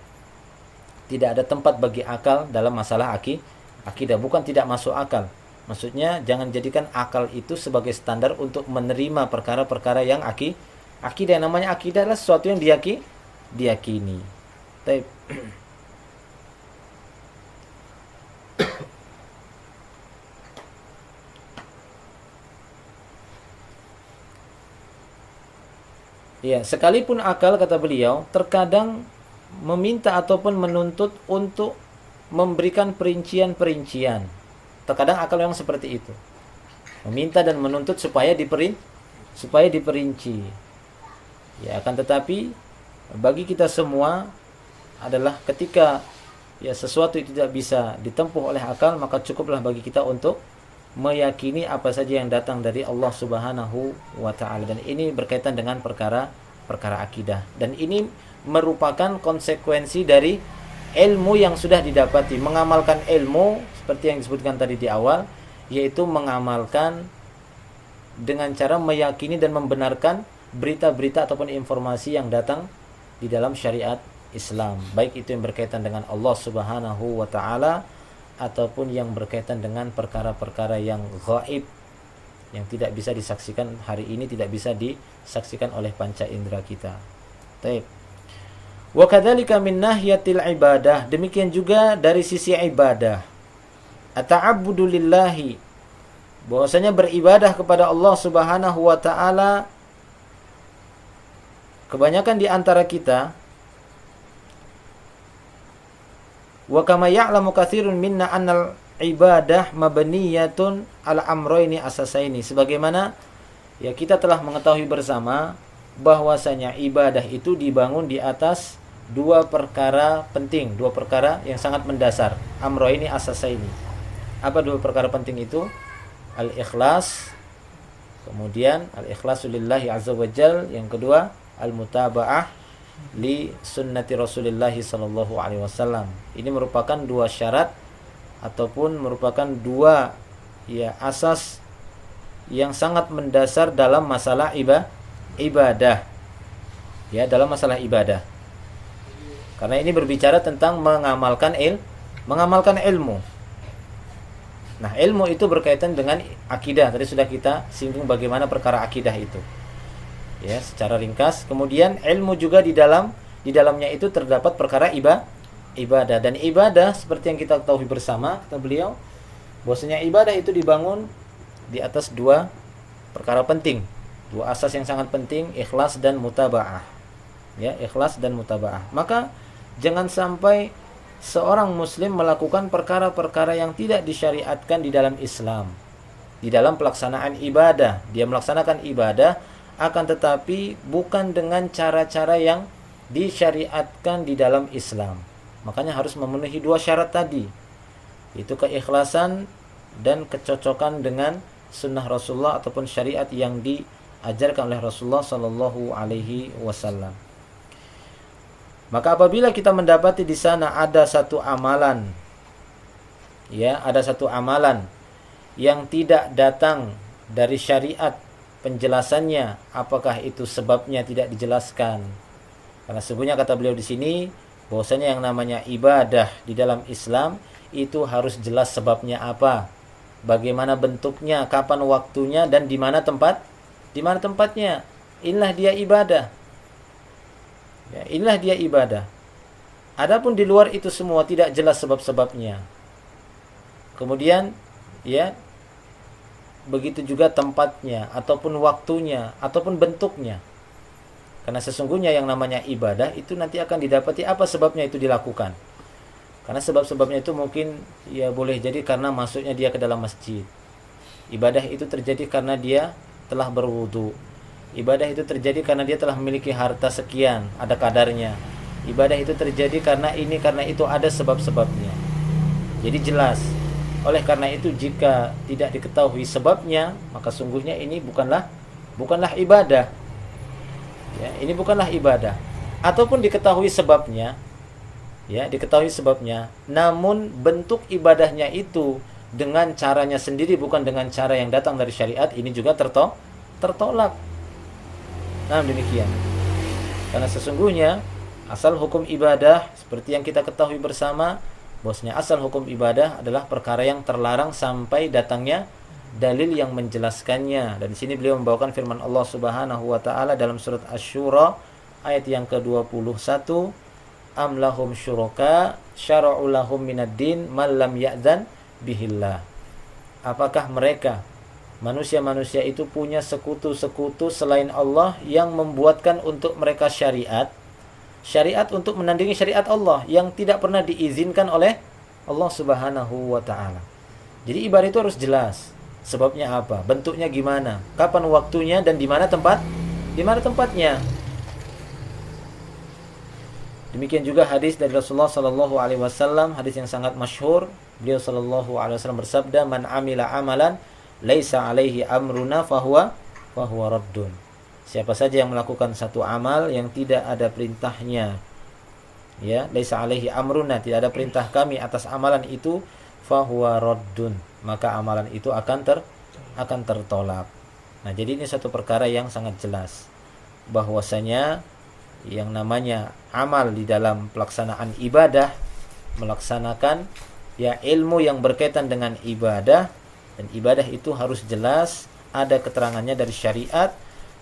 Speaker 1: Tidak ada tempat bagi akal dalam masalah akidah, bukan tidak masuk akal. Maksudnya jangan jadikan akal itu sebagai standar untuk menerima perkara-perkara yang akidah. Yang namanya akidah adalah sesuatu yang diyakini. Baik. Ya, sekalipun akal, kata beliau, terkadang meminta ataupun menuntut untuk memberikan perincian-perincian. Terkadang akal yang seperti itu, meminta dan menuntut supaya diperinci. Ya, akan tetapi bagi kita semua adalah ketika sesuatu itu tidak bisa ditempuh oleh akal, maka cukuplah bagi kita untuk meyakini apa saja yang datang dari Allah Subhanahu wa taala. Dan ini berkaitan dengan perkara akidah. Dan ini merupakan konsekuensi dari ilmu yang sudah didapati. Mengamalkan ilmu seperti yang disebutkan tadi di awal, yaitu mengamalkan dengan cara meyakini dan membenarkan berita-berita ataupun informasi yang datang di dalam syariat Islam, baik itu yang berkaitan dengan Allah Subhanahu wa taala ataupun yang berkaitan dengan perkara-perkara yang gaib, yang tidak bisa disaksikan hari ini, tidak bisa disaksikan oleh panca indera kita. Baik. Wa kadzalika min nahiyatil ibadah, demikian juga dari sisi ibadah. Ata'abbudu lillahi, bahwasanya beribadah kepada Allah Subhanahu wa taala, kebanyakan di antara kita, wa kama ya'lamu katsirun minna annal ibadah mabniyatun ala amrayni asasaini, sebagaimana ya kita telah mengetahui bersama bahwasanya ibadah itu dibangun di atas dua perkara penting, dua perkara yang sangat mendasar. Amrayni asasaini. Apa dua perkara penting itu? Al-ikhlas, kemudian al-ikhlasu lillahi azza wajal, yang kedua al-mutaba'ah li sunnati Rasulillah sallallahu alaihi wasallam. Ini merupakan dua syarat ataupun merupakan dua ya asas yang sangat mendasar dalam masalah ibadah. Ya, dalam masalah ibadah. Karena ini berbicara tentang mengamalkan ilmu. Nah, ilmu itu berkaitan dengan akidah. Tadi sudah kita singgung bagaimana perkara akidah itu. Ya, secara ringkas. Kemudian ilmu juga di dalamnya itu terdapat perkara ibadah, dan ibadah seperti yang kita ketahui bersama kata beliau, bahwasanya ibadah itu dibangun di atas dua perkara penting, dua asas yang sangat penting, ikhlas dan mutaba'ah. Ya, ikhlas dan mutaba'ah. Maka jangan sampai seorang muslim melakukan perkara-perkara yang tidak disyariatkan di dalam Islam. Di dalam pelaksanaan ibadah, dia melaksanakan ibadah, akan tetapi bukan dengan cara-cara yang disyariatkan di dalam Islam. Makanya harus memenuhi dua syarat tadi, itu keikhlasan dan kecocokan dengan sunnah Rasulullah ataupun syariat yang diajarkan oleh Rasulullah sallallahu alaihi wasallam. Maka apabila kita mendapati di sana ada satu amalan, ya, ada satu amalan yang tidak datang dari syariat, penjelasannya apakah itu sebabnya tidak dijelaskan. Karena sebenarnya kata beliau di sini bahwasanya yang namanya ibadah di dalam Islam itu harus jelas sebabnya apa, bagaimana bentuknya, kapan waktunya, dan di mana tempatnya. Inilah dia ibadah. Ya, inilah dia ibadah. Adapun di luar itu semua tidak jelas sebab-sebabnya. Kemudian ya, begitu juga tempatnya ataupun waktunya ataupun bentuknya. Karena sesungguhnya yang namanya ibadah itu nanti akan didapati apa sebabnya itu dilakukan. Karena sebab-sebabnya itu mungkin ya boleh jadi karena masuknya dia ke dalam masjid. Ibadah itu terjadi karena dia telah berwudu. Ibadah itu terjadi karena dia telah memiliki harta sekian, ada kadarnya. Ibadah itu terjadi karena ini, karena itu, ada sebab-sebabnya. Jadi jelas. Oleh karena itu jika tidak diketahui sebabnya, maka sungguhnya ini bukanlah ibadah. Ya, ini bukanlah ibadah. Ataupun diketahui sebabnya, ya, diketahui sebabnya, namun bentuk ibadahnya itu dengan caranya sendiri, bukan dengan cara yang datang dari syariat, ini juga tertolak. Nah, demikian. Karena sesungguhnya asal hukum ibadah seperti yang kita ketahui bersama, bahwasanya asal hukum ibadah adalah perkara yang terlarang sampai datangnya dalil yang menjelaskannya. Dan di sini beliau membawakan firman Allah Subhanahu wa taala dalam surat Asy-Syura ayat yang ke-21, am lahum syuraka syara'u lahum minad din man lam ya'dzan bihillah. Apakah mereka manusia-manusia itu punya sekutu-sekutu selain Allah yang membuatkan untuk mereka syariat untuk menandingi syariat Allah yang tidak pernah diizinkan oleh Allah Subhanahu wa taala. Jadi ibadah itu harus jelas. Sebabnya apa? Bentuknya gimana? Kapan waktunya dan di mana tempatnya? Demikian juga hadis dari Rasulullah sallallahu alaihi wasallam, hadis yang sangat masyhur. Beliau sallallahu alaihi wasallam bersabda, "Man amila amalan laisa alaihi amruna fahuwa raddun." Siapa saja yang melakukan satu amal yang tidak ada perintahnya, ya, laisa alaihi amruna, tidak ada perintah kami atas amalan itu, fahuwa raddun, maka amalan itu akan tertolak. Nah, jadi ini satu perkara yang sangat jelas bahwasanya yang namanya amal di dalam pelaksanaan ibadah, melaksanakan Ya, ilmu yang berkaitan dengan ibadah, dan ibadah itu harus jelas ada keterangannya dari syariat,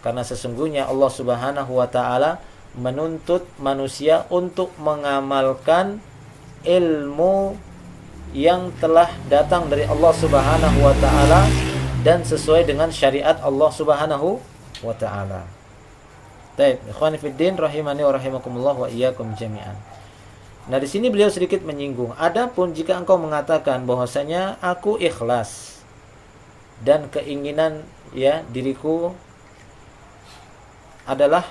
Speaker 1: karena sesungguhnya Allah Subhanahu wa taala menuntut manusia untuk mengamalkan ilmu yang telah datang dari Allah Subhanahu wa taala dan sesuai dengan syariat Allah Subhanahu wa taala. Baik, ikhwani fid din rahimani wa rahimakumullah wa iyyakum jami'an. Nah, di sini beliau sedikit menyinggung, adapun jika engkau mengatakan bahwasanya aku ikhlas dan keinginan ya diriku adalah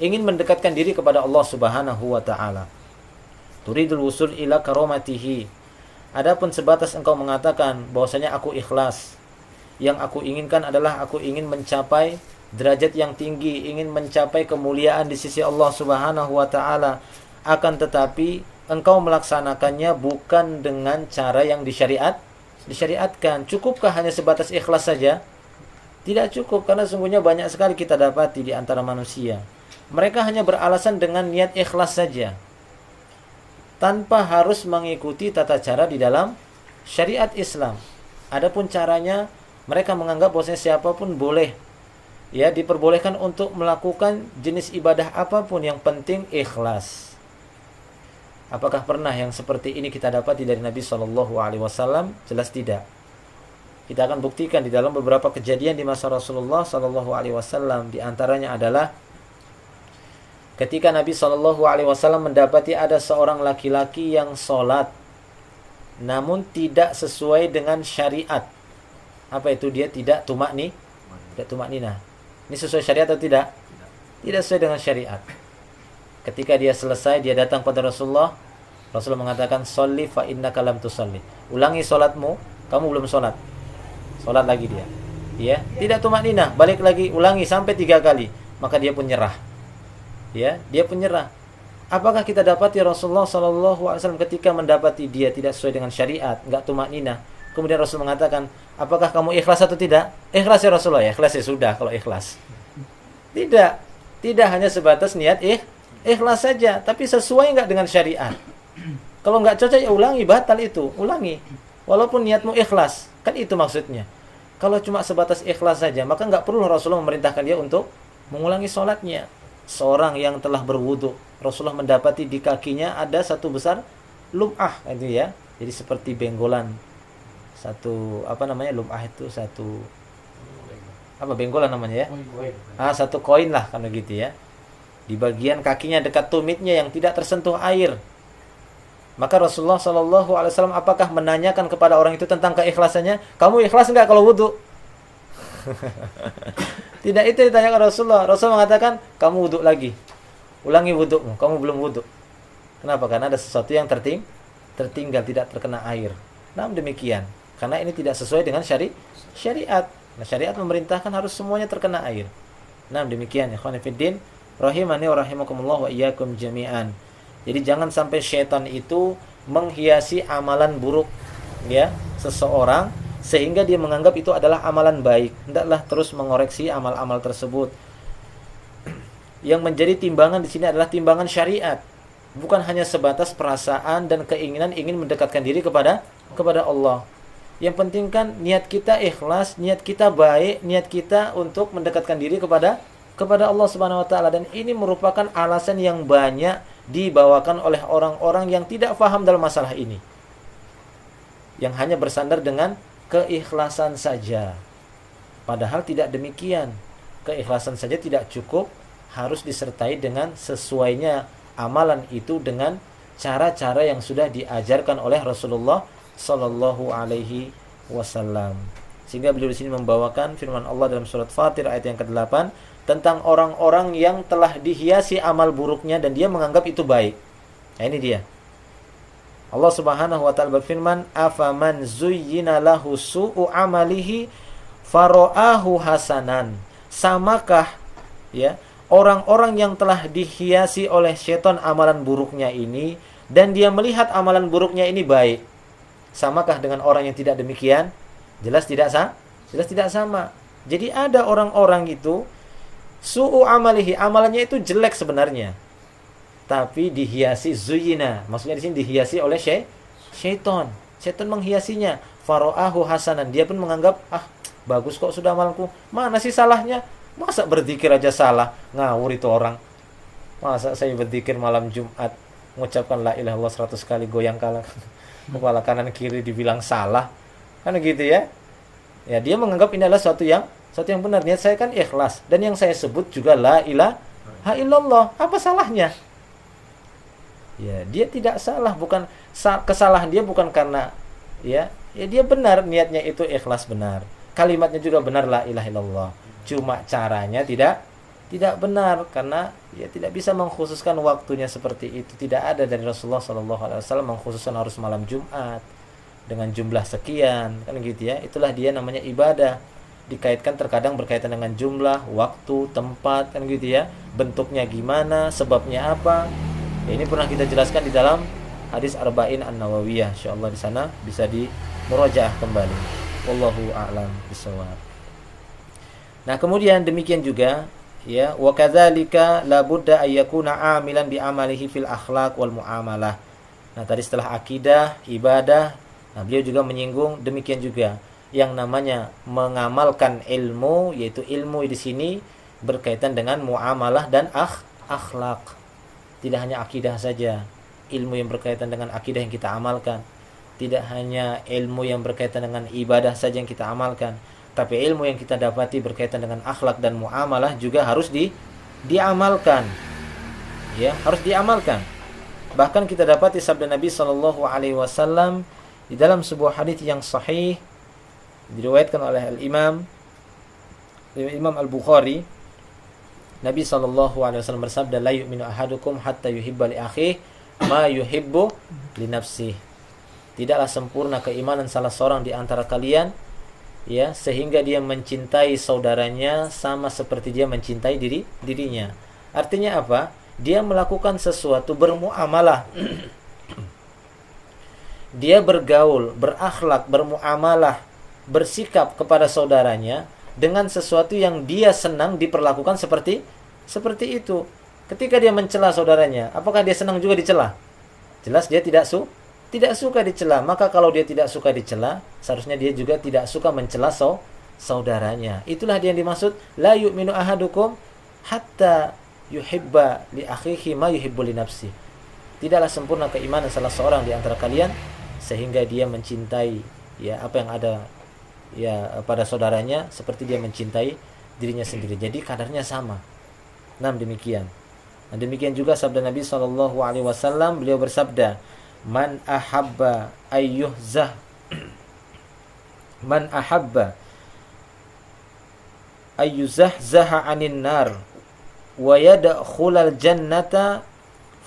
Speaker 1: ingin mendekatkan diri kepada Allah Subhanahu wa taala. Turidul wusul ila karamatihi. Adapun sebatas engkau mengatakan bahwasanya aku ikhlas, yang aku inginkan adalah aku ingin mencapai derajat yang tinggi, ingin mencapai kemuliaan di sisi Allah Subhanahu wa taala, akan tetapi engkau melaksanakannya bukan dengan cara yang disyariatkan. Cukupkah hanya sebatas ikhlas saja? Tidak cukup, karena sungguhnya banyak sekali kita dapati di antara manusia. Mereka hanya beralasan dengan niat ikhlas saja, tanpa harus mengikuti tata cara di dalam syariat Islam. Adapun caranya, mereka menganggap bahwasanya siapapun boleh, ya, diperbolehkan untuk melakukan jenis ibadah apapun, yang penting ikhlas. Apakah pernah yang seperti ini kita dapati dari Nabi SAW? Jelas tidak. Kita akan buktikan di dalam beberapa kejadian di masa Rasulullah SAW. Di antaranya adalah ketika Nabi SAW mendapati ada seorang laki-laki yang sholat namun tidak sesuai dengan syariat. Apa itu? Dia tidak tumakninah. Ini sesuai syariat atau tidak? Tidak sesuai dengan syariat. Ketika dia selesai, dia datang pada Rasulullah. Rasulullah mengatakan, "Sholli fa innaka lam tusalli." Ulangi salatmu, kamu belum salat. Salat lagi dia. Ya, tidak tumakninah, balik lagi, ulangi sampai 3 kali. Maka dia pun nyerah. Ya, dia pun nyerah. Apakah kita dapati Rasulullah SAW ketika mendapati dia tidak sesuai dengan syariat, enggak tumakninah, kemudian Rasul mengatakan, "Apakah kamu ikhlas atau tidak?" "Ikhlas ya Rasulullah." "Ya, ikhlas ya sudah kalau ikhlas." Tidak hanya sebatas niat ikhlas saja, tapi sesuai enggak dengan syariat. Kalau enggak cocok, ya ulangi, batal itu, ulangi. Walaupun niatmu ikhlas, kan itu maksudnya. Kalau cuma sebatas ikhlas saja, maka enggak perlu Rasulullah memerintahkan dia untuk mengulangi sholatnya. Seorang yang telah berwudu, Rasulullah mendapati di kakinya ada satu besar lum'ah, itu ya. Jadi seperti benggolan. Lum'ah itu benggolan namanya ya? Satu koin lah, kan begitu ya. Di bagian kakinya dekat tumitnya yang tidak tersentuh air. Maka Rasulullah SAW apakah menanyakan kepada orang itu tentang keikhlasannya? "Kamu ikhlas enggak kalau wudu?" Tidak itu ditanyakan Rasulullah. Rasulullah mengatakan, "Kamu wudu lagi. Ulangi wudumu, kamu belum wudu." Kenapa? Karena ada sesuatu yang tertinggal, tidak terkena air. Namun demikian, karena ini tidak sesuai dengan syariat. Nah, syariat memerintahkan harus semuanya terkena air. Nah, demikian ya ikhwan fillah rahimani wa rahimakumullah wa iyyakum jami'an. Jadi jangan sampai syaitan itu menghiasi amalan buruk ya seseorang sehingga dia menganggap itu adalah amalan baik. Hendaklah terus mengoreksi amal-amal tersebut. Yang menjadi timbangan di sini adalah timbangan syariat, bukan hanya sebatas perasaan dan keinginan ingin mendekatkan diri kepada Allah. Yang penting kan niat kita ikhlas, niat kita baik, niat kita untuk mendekatkan diri kepada Allah Subhanahu wa taala, dan ini merupakan alasan yang banyak dibawakan oleh orang-orang yang tidak paham dalam masalah ini. Yang hanya bersandar dengan keikhlasan saja. Padahal tidak demikian. Keikhlasan saja tidak cukup, harus disertai dengan sesuainya amalan itu dengan cara-cara yang sudah diajarkan oleh Rasulullah sallallahu alaihi wasallam. Sehingga beliau di sini membawakan firman Allah dalam surat Fatir ayat yang ke-8 tentang orang-orang yang telah dihiasi amal buruknya dan dia menganggap itu baik. Nah, ini dia. Allah Subhanahu wa taala berfirman, "Afaman zuyyina lahu su'u amalihi fara'ahu hasanan." Samakah ya orang-orang yang telah dihiasi oleh syaitan amalan buruknya ini dan dia melihat amalan buruknya ini baik, samakah dengan orang yang tidak demikian? Jelas tidak sama. Jadi ada orang-orang itu su'u amalihi, amalannya itu jelek sebenarnya, tapi dihiasi zuyina. Maksudnya di sini dihiasi oleh Syaitan menghiasinya. Fara'ahu hasanan, dia pun menganggap, bagus kok sudah amalanku. Mana sih salahnya? Masa berzikir aja salah? Ngawur itu orang. Masa saya berzikir malam Jumat, mengucapkan la ilaha illallah 100 kali, goyang kepala kanan kiri dibilang salah. Kan gitu ya. Ya, dia menganggap ini adalah suatu yang benar. Niat saya kan ikhlas, dan yang saya sebut juga la ilaha illallah. Apa salahnya? Ya, dia tidak salah, bukan kesalahan dia bukan karena ya dia benar, niatnya itu ikhlas benar. Kalimatnya juga benar, la ilaha illallah. Cuma caranya tidak benar, karena ya tidak bisa mengkhususkan waktunya seperti itu. Tidak ada dari Rasulullah SAW mengkhususkan harus malam Jumat dengan jumlah sekian, kan gitu ya. Itulah dia namanya ibadah. Dikaitkan, terkadang berkaitan dengan jumlah, waktu, tempat, kan gitu ya. Bentuknya gimana, sebabnya apa. Ya, ini pernah kita jelaskan di dalam hadis Arba'in An-Nawawiyah. Insyaallah di sana bisa di murajaah kembali. Wallahu a'lam bishawab. Nah, kemudian demikian juga ya, wa kadzalika la budda ay yakuna 'amilan bi amalihi fil akhlaq wal muamalah. Nah, tadi setelah akidah, ibadah, nah beliau juga menyinggung demikian juga yang namanya mengamalkan ilmu, yaitu ilmu di sini berkaitan dengan muamalah dan akhlak. Tidak hanya akidah saja, ilmu yang berkaitan dengan akidah yang kita amalkan. Tidak hanya ilmu yang berkaitan dengan ibadah saja yang kita amalkan, tapi ilmu yang kita dapati berkaitan dengan akhlak dan muamalah juga harus diamalkan. Ya, harus diamalkan. Bahkan kita dapati sabda Nabi sallallahu alaihi wasallam di dalam sebuah hadis yang sahih diriwayatkan oleh Imam Al-Bukhari. Nabi SAW bersabda, la yu'minu ahadukum hatta yuhibba li akhihi ma yuhibbu li nafsihi. Tidaklah sempurna keimanan salah seorang di antara kalian ya sehingga dia mencintai saudaranya sama seperti dia mencintai dirinya. Artinya apa? Dia melakukan sesuatu, bermuamalah. Dia bergaul, berakhlak, bermuamalah, bersikap kepada saudaranya dengan sesuatu yang dia senang diperlakukan seperti itu. Ketika dia mencela saudaranya, apakah dia senang juga dicela? Jelas dia tidak suka dicela. Maka kalau dia tidak suka dicela, seharusnya dia juga tidak suka mencela saudaranya. Itulah dia yang dimaksud la yu'minu ahadukum hatta yuhibba li akhihi ma yuhibbu li nafsi. Tidaklah sempurna keimanan salah seorang di antara kalian sehingga dia mencintai ya apa yang ada ya pada saudaranya seperti dia mencintai dirinya sendiri. Jadi kadarnya sama. Nah, demikian. Nah, demikian juga sabda Nabi SAW, beliau bersabda, man ahabba ayyuzahzaha 'anil nar wa yadkhulal jannata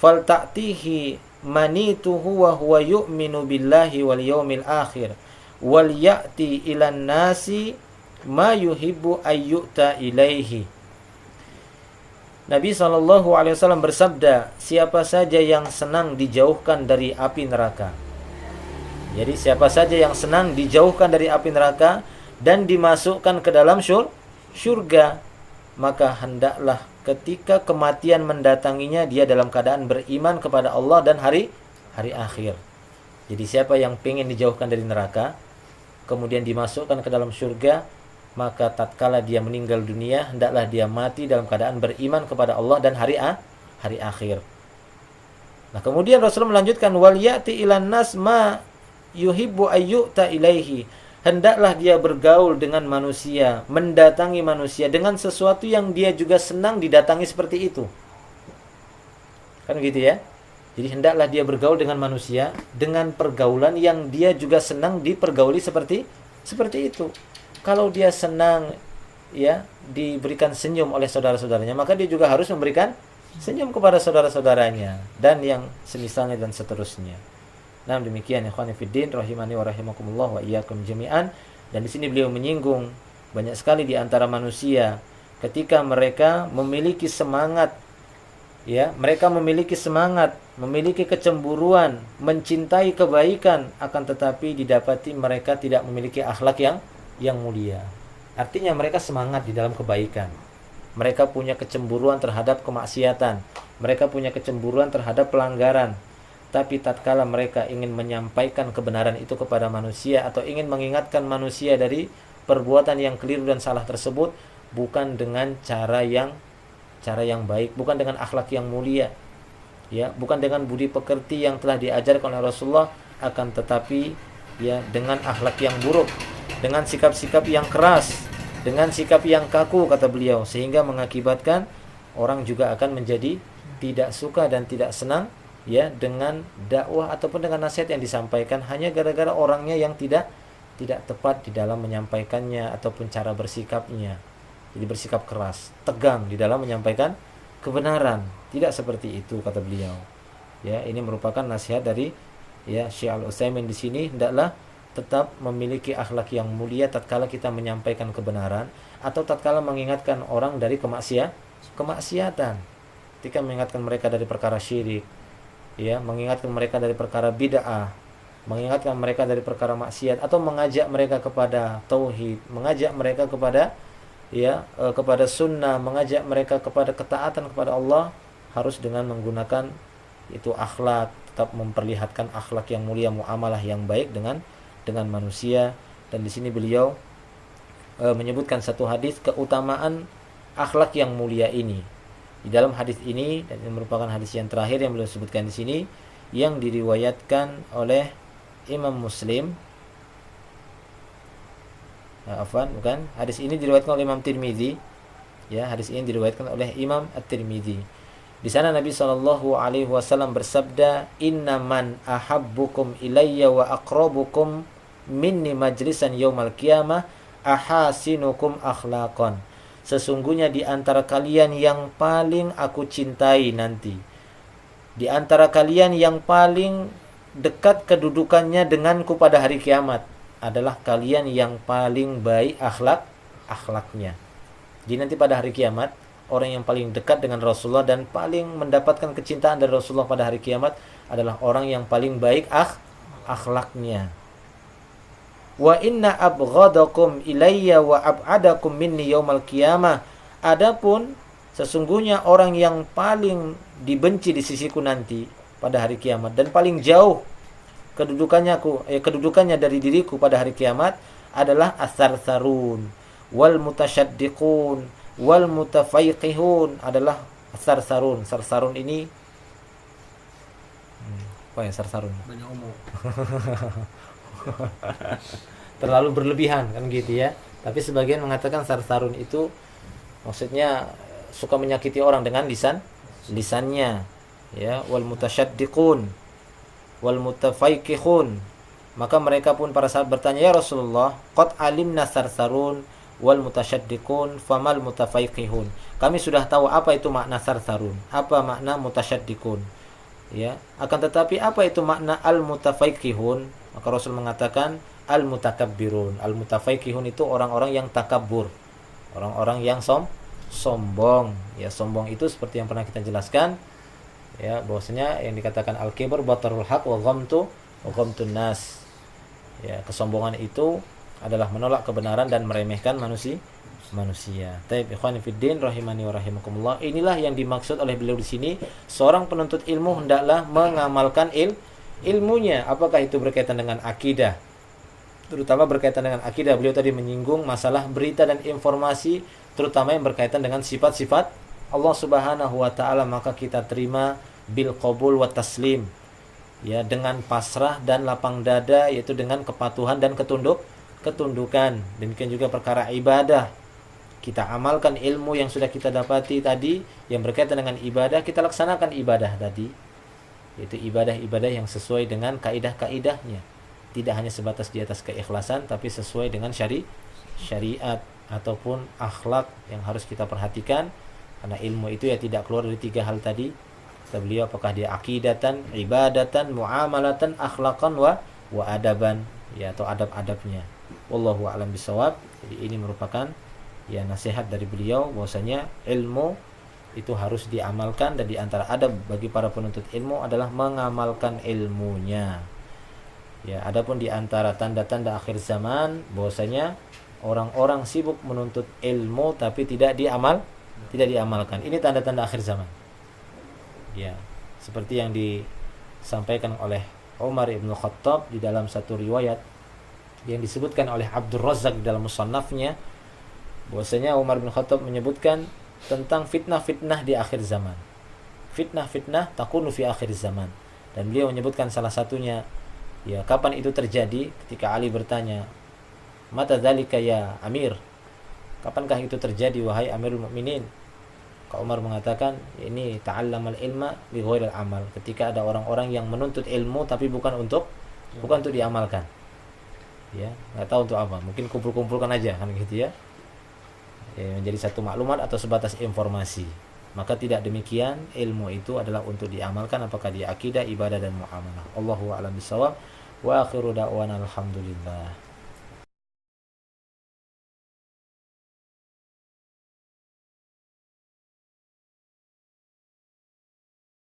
Speaker 1: falta'tihi manituhu wa huwa yu'minu billahi wal yawmil akhir wal ya'ti ilan nasi ma yuhibbu ayyuta ilaihi. Nabi SAW bersabda, siapa saja yang senang dijauhkan dari api neraka. Jadi siapa saja yang senang dijauhkan dari api neraka dan dimasukkan ke dalam syurga, maka hendaklah ketika kematian mendatanginya dia dalam keadaan beriman kepada Allah dan hari akhir. Jadi siapa yang ingin dijauhkan dari neraka kemudian dimasukkan ke dalam syurga, maka tatkala dia meninggal dunia hendaklah dia mati dalam keadaan beriman kepada Allah dan hari akhir. Nah, kemudian Rasulullah melanjutkan wal ya'ti ilan nas ma yuhibbu ayyuta ilaihi. Hendaklah dia bergaul dengan manusia, mendatangi manusia dengan sesuatu yang dia juga senang didatangi seperti itu. Kan gitu ya? Jadi hendaklah dia bergaul dengan manusia dengan pergaulan yang dia juga senang dipergauli seperti itu. Kalau dia senang ya diberikan senyum oleh saudara-saudaranya, maka dia juga harus memberikan senyum kepada saudara-saudaranya dan yang semisalnya dan seterusnya. Nah, demikian ikhwan fillah rahimani wa rahimakumullah wa iyyakum jami'an. Dan di sini beliau menyinggung banyak sekali di antara manusia ketika mereka memiliki semangat ya, mereka memiliki semangat, memiliki kecemburuan, mencintai kebaikan, akan tetapi didapati mereka tidak memiliki akhlak yang mulia. Artinya mereka semangat di dalam kebaikan. Mereka punya kecemburuan terhadap kemaksiatan. Mereka punya kecemburuan terhadap pelanggaran. Tapi tatkala mereka ingin menyampaikan kebenaran itu kepada manusia atau ingin mengingatkan manusia dari perbuatan yang keliru dan salah tersebut, bukan dengan cara yang baik, bukan dengan akhlak yang mulia, ya, bukan dengan budi pekerti yang telah diajarkan oleh Rasulullah, akan tetapi ya dengan akhlak yang buruk, dengan sikap-sikap yang keras, dengan sikap yang kaku, kata beliau, sehingga mengakibatkan orang juga akan menjadi tidak suka dan tidak senang ya dengan dakwah ataupun dengan nasihat yang disampaikan, hanya gara-gara orangnya yang tidak tepat di dalam menyampaikannya ataupun cara bersikapnya. Jadi bersikap keras, tegang di dalam menyampaikan kebenaran. Tidak seperti itu, kata beliau. Ya, ini merupakan nasihat dari ya Syekh Al-Utsaimin di sini, hendaklah tetap memiliki akhlak yang mulia tatkala kita menyampaikan kebenaran atau tatkala mengingatkan orang dari kemaksiatan. Ketika mengingatkan mereka dari perkara syirik, ya, mengingatkan mereka dari perkara bid'ah, mengingatkan mereka dari perkara maksiat, atau mengajak mereka kepada tauhid, mengajak mereka kepada kepada sunnah, mengajak mereka kepada ketaatan kepada Allah, harus dengan menggunakan itu akhlak, tetap memperlihatkan akhlak yang mulia, muamalah yang baik dengan manusia. Dan di sini beliau menyebutkan satu hadis keutamaan akhlak yang mulia ini. Di dalam hadis ini, dan ini merupakan hadis yang terakhir yang beliau sebutkan di sini, yang diriwayatkan oleh Imam Muslim. Bukan. Hadis ini diriwayatkan oleh Imam Tirmizi. Ya, hadis ini diriwayatkan oleh Imam At-Tirmizi. Di sana Nabi SAW bersabda, "Inna man ahabbukum ilayya wa aqrabukum minni majlisan yaumal qiyamah ahasinukum akhlaqan." Sesungguhnya di antara kalian yang paling aku cintai nanti, di antara kalian yang paling dekat kedudukannya denganku pada hari kiamat, adalah kalian yang paling baik akhlaknya. Jadi nanti pada hari kiamat, orang yang paling dekat dengan Rasulullah dan paling mendapatkan kecintaan dari Rasulullah pada hari kiamat adalah orang yang paling baik akhlaknya. Wa inna abghadakum ilayya wa ab'adakum minni yaumal qiyamah. Adapun sesungguhnya orang yang paling dibenci di sisiku nanti pada hari kiamat dan paling jauh kedudukannya dari diriku pada hari kiamat adalah as-sarsarun wal mutasyaddiqun wal mutafaiqihun. Adalah as-sarsarun. Sarsarun ini apa ya sarsarun?
Speaker 2: Banyak omong.
Speaker 1: Terlalu berlebihan kan gitu ya. Tapi sebagian mengatakan sarsarun itu maksudnya suka menyakiti orang dengan lisannya, ya, wal mutasyaddiqun wal mutafaiqihun. Maka mereka pun para sahabat bertanya, "Ya Rasulullah, qad alimna sarsarun wal mutasyaddiqun famal mutafaiqihun." Kami sudah tahu apa itu makna sarsarun, apa makna mutasyaddiqun. Ya, akan tetapi apa itu makna al mutafaiqihun? Maka Rasul mengatakan al mutakabbirun. Al mutafaiqihun itu orang-orang yang takabur, orang-orang yang sombong. Ya, sombong itu seperti yang pernah kita jelaskan, ya, bahwasanya yang dikatakan al-kibr batarul haq wa ghamtun nas. Ya, kesombongan itu adalah menolak kebenaran dan meremehkan manusia. Taib ikhwani fiddin rahimani wa rahimakumullah. Inilah yang dimaksud oleh beliau di sini. Seorang penuntut ilmu hendaklah mengamalkan ilmunya. Apakah itu berkaitan dengan akidah? Terutama berkaitan dengan akidah, beliau tadi menyinggung masalah berita dan informasi, terutama yang berkaitan dengan sifat-sifat Allah Subhanahu wa taala, maka kita terima bil qabul wa taslim. Ya, dengan pasrah dan lapang dada, yaitu dengan kepatuhan dan ketundukan. Demikian juga perkara ibadah. Kita amalkan ilmu yang sudah kita dapati tadi yang berkaitan dengan ibadah, kita laksanakan ibadah tadi, yaitu ibadah-ibadah yang sesuai dengan kaidah-kaidahnya. Tidak hanya sebatas di atas keikhlasan, tapi sesuai dengan syariat ataupun akhlak yang harus kita perhatikan. Karena ilmu itu ya tidak keluar dari tiga hal tadi. Kata beliau, apakah dia akidatan, ibadatan, muamalatan, akhlaqan wa adaban, ya, atau adab-adabnya. Wallahu a'lam bishawab. Jadi ini merupakan ya nasihat dari beliau bahwasanya ilmu itu harus diamalkan, dan di antara adab bagi para penuntut ilmu adalah mengamalkan ilmunya. Ya, adapun di antara tanda-tanda akhir zaman bahwasanya orang-orang sibuk menuntut ilmu tapi tidak diamalkan. Ini tanda-tanda akhir zaman. Ya, seperti yang disampaikan oleh Umar ibn Khattab di dalam satu riwayat yang disebutkan oleh Abdul Razzaq dalam musannafnya, bahwasanya Umar bin Khattab menyebutkan tentang fitnah-fitnah di akhir zaman. Fitnah-fitnah takunu fi akhir zaman. Dan beliau menyebutkan salah satunya, ya, kapan itu terjadi? Ketika Ali bertanya, "Mata dzalika ya Amir?" Kapankah itu terjadi wahai Amirul Mukminin? Kak Umar mengatakan, ini ta'allamal ilma bi ghairil amal. Ketika ada orang-orang yang menuntut ilmu tapi bukan untuk diamalkan. Ya, enggak tahu untuk apa. Mungkin kumpul-kumpulkan aja kan gitu ya. Ya, menjadi satu maklumat atau sebatas informasi. Maka tidak demikian, ilmu itu adalah untuk diamalkan, apakah di akidah, ibadah dan muamalah. Allahu a'lam bishawab. Wa akhiru da'wana alhamdulillah.